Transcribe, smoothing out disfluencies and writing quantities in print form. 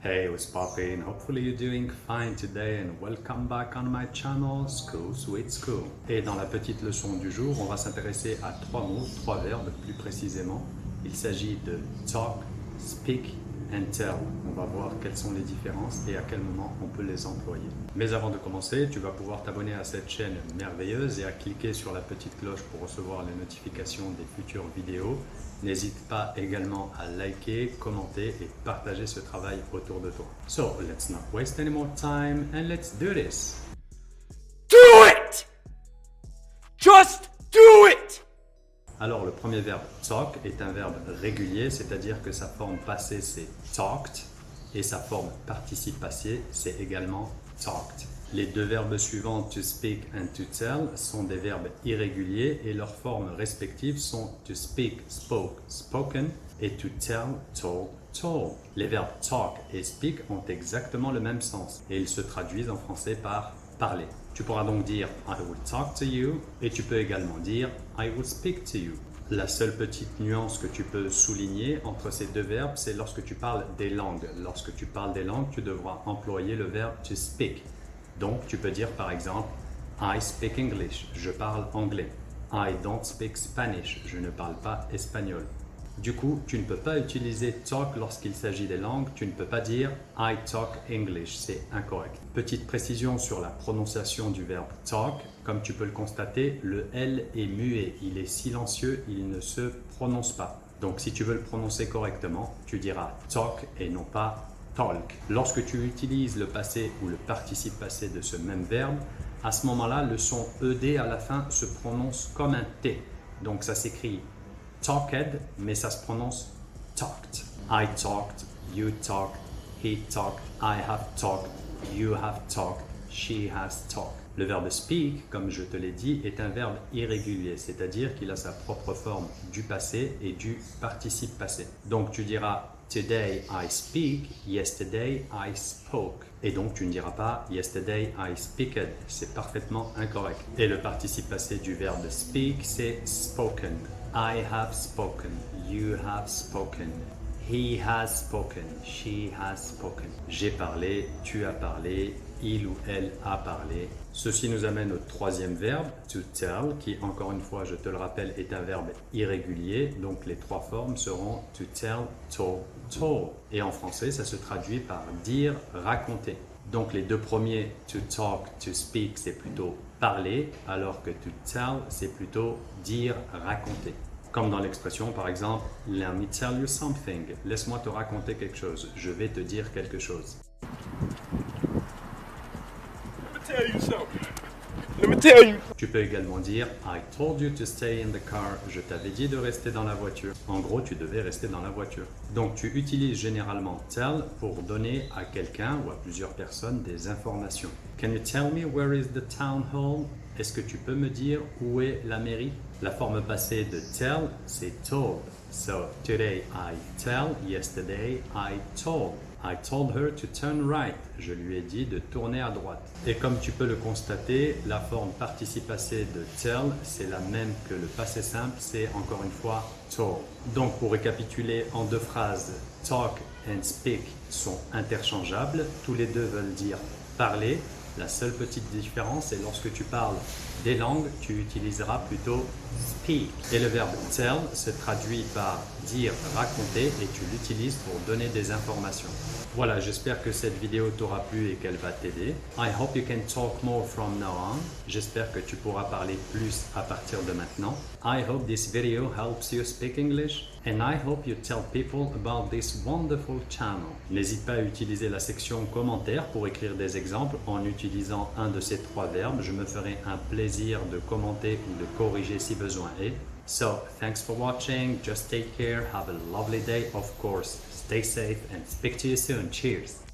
Hey, what's poppin'? Hopefully you're doing fine today and welcome back on my channel, School Sweet School. Et dans la petite leçon du jour, on va s'intéresser à trois mots, trois verbes plus précisément. Il s'agit de talk, speak and tell. On va voir quelles sont les différences et à quel moment on peut les employer. Mais avant de commencer, tu vas pouvoir t'abonner à cette chaîne merveilleuse et à cliquer sur la petite cloche pour recevoir les notifications des futures vidéos. N'hésite pas également à liker, commenter et partager ce travail autour de toi. So, let's not waste any more time and let's do this. Do it! Just do it! Alors, le premier verbe talk est un verbe régulier, c'est-à-dire que sa forme passée c'est talked et sa forme participe passé c'est également talked. Les deux verbes suivants, to speak and to tell, sont des verbes irréguliers et leurs formes respectives sont to speak, spoke, spoken et to tell, told, told. Les verbes talk et speak ont exactement le même sens et ils se traduisent en français par parler. Tu pourras donc dire I will talk to you et tu peux également dire I will speak to you. La seule petite nuance que tu peux souligner entre ces deux verbes, c'est lorsque tu parles des langues. Lorsque tu parles des langues, tu devras employer le verbe to speak. Donc, tu peux dire par exemple I speak English, je parle anglais. I don't speak Spanish, je ne parle pas espagnol. Du coup, tu ne peux pas utiliser talk lorsqu'il s'agit des langues, tu ne peux pas dire I talk English, c'est incorrect. Petite précision sur la prononciation du verbe talk, comme tu peux le constater, le L est muet, il est silencieux, il ne se prononce pas. Donc si tu veux le prononcer correctement, tu diras talk et non pas talk. Lorsque tu utilises le passé ou le participe passé de ce même verbe, à ce moment-là, le son ED à la fin se prononce comme un T. Donc ça s'écrit talked, mais ça se prononce talked. I talked, you talked, he talked, I have talked, you have talked, she has talked. Le verbe speak, comme je te l'ai dit, est un verbe irrégulier, c'est-à-dire qu'il a sa propre forme du passé et du participe passé. Donc tu diras Today I speak, yesterday I spoke. Et donc tu ne diras pas yesterday I speaked, c'est parfaitement incorrect. Et le participe passé du verbe speak, c'est spoken. I have spoken, you have spoken, he has spoken, she has spoken. J'ai parlé, tu as parlé, il ou elle a parlé. Ceci nous amène au troisième verbe, to tell, qui encore une fois, je te le rappelle, est un verbe irrégulier. Donc les trois formes seront to tell, told, told. Et en français, ça se traduit par dire, raconter. Donc les deux premiers, to talk, to speak, c'est plutôt parler, alors que to tell, c'est plutôt dire, raconter. Comme dans l'expression, par exemple, let me tell you something. Laisse-moi te raconter quelque chose. Je vais te dire quelque chose. Let me tell you. Tu peux également dire I told you to stay in the car. Je t'avais dit de rester dans la voiture. En gros, tu devais rester dans la voiture. Donc, tu utilises généralement tell pour donner à quelqu'un ou à plusieurs personnes des informations. Can you tell me where is the town hall? Est-ce que tu peux me dire où est la mairie? La forme passée de tell, c'est told. So, today I tell, yesterday I told. I told her to turn right. Je lui ai dit de tourner à droite. Et comme tu peux le constater, la forme participe passé de tell, c'est la même que le passé simple, c'est encore une fois told. Donc pour récapituler en deux phrases, talk and speak sont interchangeables. Tous les deux veulent dire parler. La seule petite différence est lorsque tu parles des langues, tu utiliseras plutôt speak. Et le verbe tell se traduit par dire, raconter et tu l'utilises pour donner des informations. Voilà, j'espère que cette vidéo t'aura plu et qu'elle va t'aider. I hope you can talk more from now on. J'espère que tu pourras parler plus à partir de maintenant. I hope this video helps you speak English and I hope you tell people about this wonderful channel. N'hésite pas à utiliser la section commentaires pour écrire des exemples en utilisant un de ces trois verbes. Je me ferai un plaisir de commenter ou de corriger si besoin est. So, thanks for watching. Just take care. Have a lovely day, of course. Stay safe and speak to you soon. Cheers.